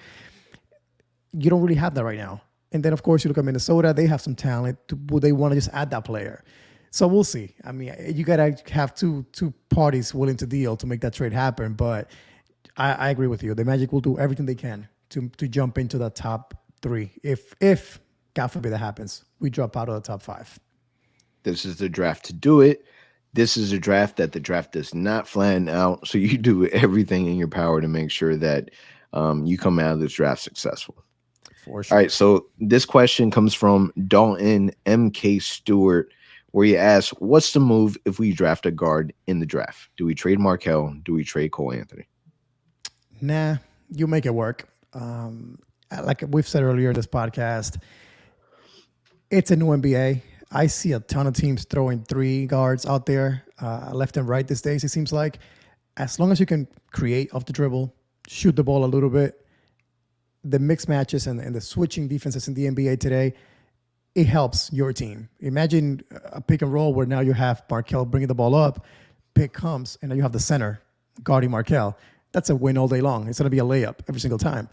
you don't really have that right now. And then, of course, you look at Minnesota. They have some talent. Would they want to just add that player? So we'll see. I mean, you got to have two parties willing to deal to make that trade happen. But I agree with you. The Magic will do everything they can to jump into the top 3. If God forbid that happens, we drop out of the top 5. This is the draft to do it. This is a draft that the draft does not flatten out. So you do everything in your power to make sure that you come out of this draft successful. For sure. All right. So this question comes from Dalton M.K. Stewart, where he asks, what's the move if we draft a guard in the draft? Do we trade Markelle? Do we trade Cole Anthony? Nah, you make it work. Like we've said earlier in this podcast, it's a new NBA. I see a ton of teams throwing 3 guards out there, left and right these days, it seems like. As long as you can create off the dribble, shoot the ball a little bit, the mixed matches and the switching defenses in the NBA today, it helps your team. Imagine a pick and roll where now you have Markelle bringing the ball up, pick comes, and now you have the center guarding Markelle. That's a win all day long. It's going to be a layup every single time.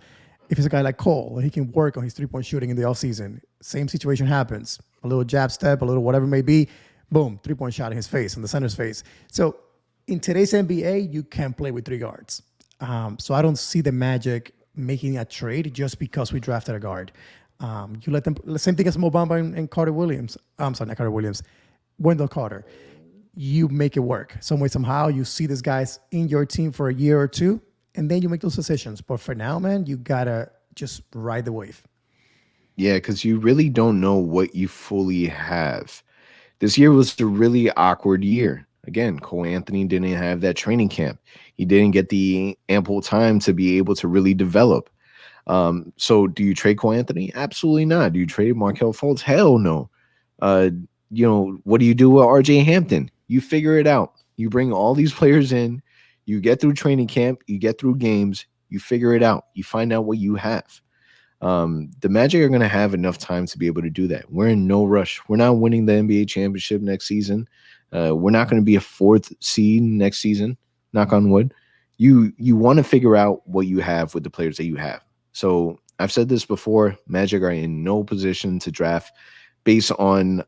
If it's a guy like Cole, he can work on his 3-point shooting in the offseason. Same situation happens. A little jab step, a little whatever it may be, boom, 3-point shot in his face, in the center's face. So in today's NBA, you can't play with 3 guards. So I don't see the Magic making a trade just because we drafted a guard. You let them, the same thing as Mo Bamba and Carter Williams. I'm sorry, not Carter Williams, Wendell Carter. You make it work some way, somehow. You see these guys in your team for a year or 2, and then you make those decisions. But for now, man, you got to just ride the wave. Yeah, because you really don't know what you fully have. This year was a really awkward year. Again, Cole Anthony didn't have that training camp. He didn't get the ample time to be able to really develop. So do you trade Cole Anthony? Absolutely not. Do you trade Markelle Fultz? Hell no. What do you do with RJ Hampton? You figure it out. You bring all these players in, you get through training camp, you get through games, you figure it out. You find out what you have. The Magic are going to have enough time to be able to do that. We're in no rush. We're not winning the NBA championship next season. We're not going to be a 4th seed next season, knock on wood. you want to figure out what you have with the players that you have. So I've said this before, Magic are in no position to draft based on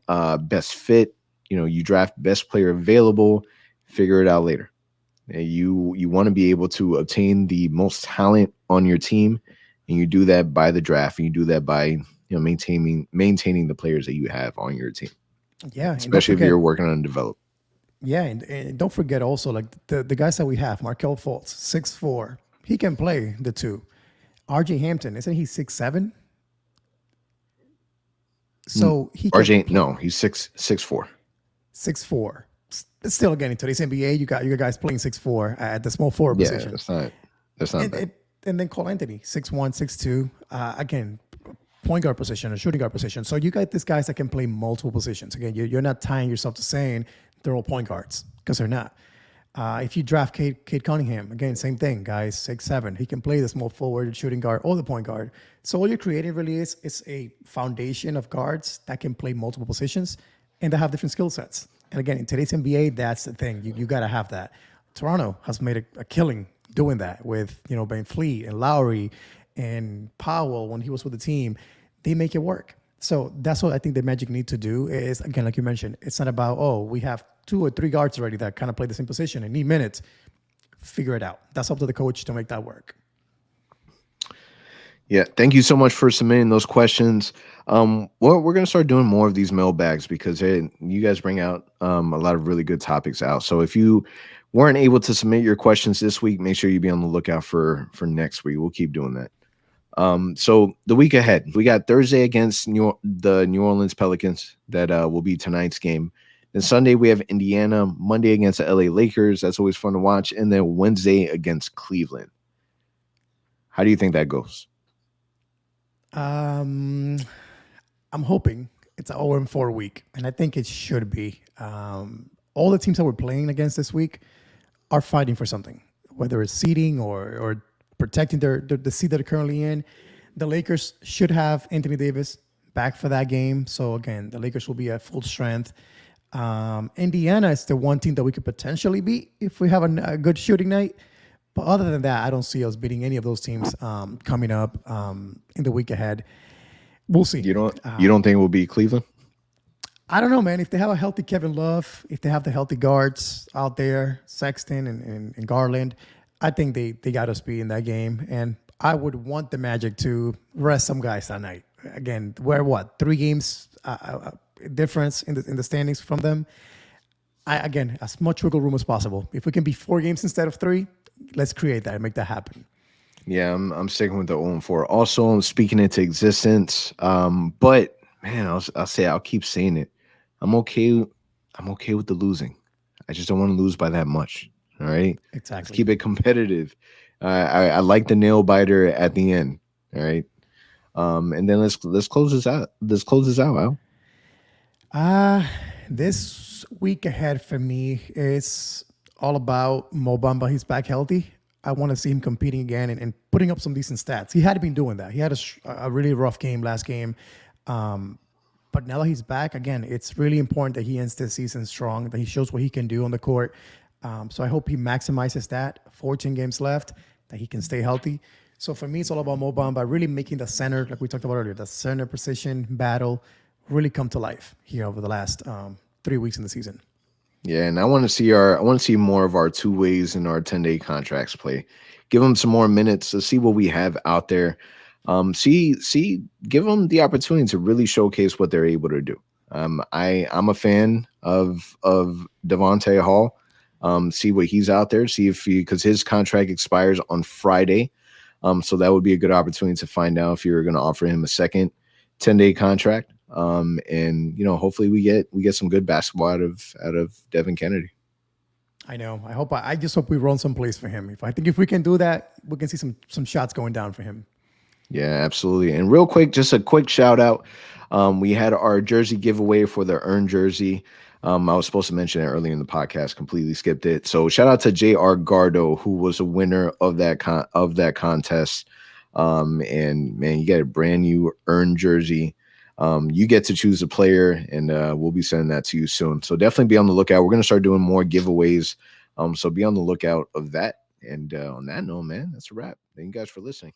best fit. You draft best player available, figure it out later. You want to be able to obtain the most talent on your team, and you do that by the draft, and you do that by maintaining the players that you have on your team, Yeah, and don't especially if forget, you're working on develop. yeah, and don't forget also like the guys that we have, Markel Fultz, 6'4", he can play the two. RJ Hampton, isn't he 6'7"? So he can RJ, no, he's 6'4". 6'4". Still, again, in today's NBA, you got your guys playing 6'4" at the small forward Yeah, position. that's not and, bad. and then Cole Anthony, 6'1", 6'2", again, point guard position or shooting guard position. So you got these guys that can play multiple positions. Again, you're not tying yourself to saying they're all point guards, because they're not. If you draft Cade Cunningham, again, same thing, guys, 6'7". He can play the small forward, shooting guard, or the point guard. So all you're creating really is a foundation of guards that can play multiple positions and that have different skill sets. And again, in today's NBA, that's the thing. You got to have that. Toronto has made a killing doing that with, Ben Fleet and Lowry and Powell when he was with the team. They make it work. So that's what I think the Magic need to do is, again, like you mentioned, it's not about, we have 2 or 3 guards already that kind of play the same position and need minutes. Figure it out. That's up to the coach to make that work. Yeah, thank you so much for submitting those questions. We're going to start doing more of these mailbags because you guys bring out a lot of really good topics out. So if you weren't able to submit your questions this week, make sure you be on the lookout for next week. We'll keep doing that. So the week ahead, we got Thursday against the New Orleans Pelicans. That will be tonight's game. Then Sunday we have Indiana. Monday against the LA Lakers. That's always fun to watch. And then Wednesday against Cleveland. How do you think that goes? I'm hoping it's an 0-4 week, and I think it should be. All the teams that we're playing against this week are fighting for something, whether it's seeding or protecting the seed that they're currently in. The Lakers should have Anthony Davis back for that game. So again, the Lakers will be at full strength. Indiana is the one team that we could potentially beat if we have a good shooting night. But other than that, I don't see us beating any of those teams coming up in the week ahead. We'll see. You don't think it will be Cleveland? I don't know, man. If they have a healthy Kevin Love, if they have the healthy guards out there, Sexton and Garland, I think they got us beat in that game. And I would want the Magic to rest some guys that night. Again, we're 3 games difference in the standings from them. Again, as much wiggle room as possible. If we can be 4 games instead of 3, let's create that and make that happen. Yeah, I'm sticking with the 0-4. Also, I'm speaking into existence. But man, I'll keep saying it. I'm okay with the losing. I just don't want to lose by that much. All right. Exactly. Let's keep it competitive. I like the nail biter at the end. All right. And then let's close this out. Let's close this out, Al. This week ahead for me is all about Mo Bamba. He's back healthy. I want to see him competing again and putting up some decent stats. He had been doing that. He had a really rough game last game. But now that he's back, again, it's really important that he ends this season strong, that he shows what he can do on the court. So I hope he maximizes that. 14 games left, that he can stay healthy. So for me, it's all about Mo Bamba really making the center, like we talked about earlier, the center position battle really come to life here over the last 3 weeks in the season. Yeah, and I want to see more of our 2 ways in our 10-day contracts play. Give them some more minutes to see what we have out there. Give them the opportunity to really showcase what they're able to do. I'm a fan of Devontae Hall. See what he's out there. See if because his contract expires on Friday. So that would be a good opportunity to find out if you're going to offer him a second 10-day contract. And hopefully we get some good basketball out of Devin Kennedy. I know. I just hope we run some plays for him. If we can do that, we can see some shots going down for him. Yeah, absolutely. And real quick, just a quick shout out. We had our jersey giveaway for the earned jersey. I was supposed to mention it earlier in the podcast, completely skipped it. So shout out to J.R. Gardo, who was a winner of that contest. And man, you get a brand new earned jersey. You get to choose a player, and we'll be sending that to you soon. So definitely be on the lookout. We're going to start doing more giveaways. So be on the lookout of that. And on that note, man, that's a wrap. Thank you guys for listening.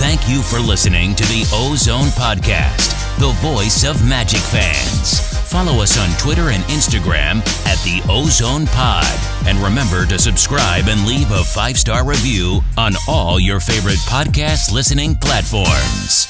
Thank you for listening to the OZone Podcast, the voice of Magic fans. Follow us on Twitter and Instagram at the OZone Pod. And remember to subscribe and leave a 5-star review on all your favorite podcast listening platforms.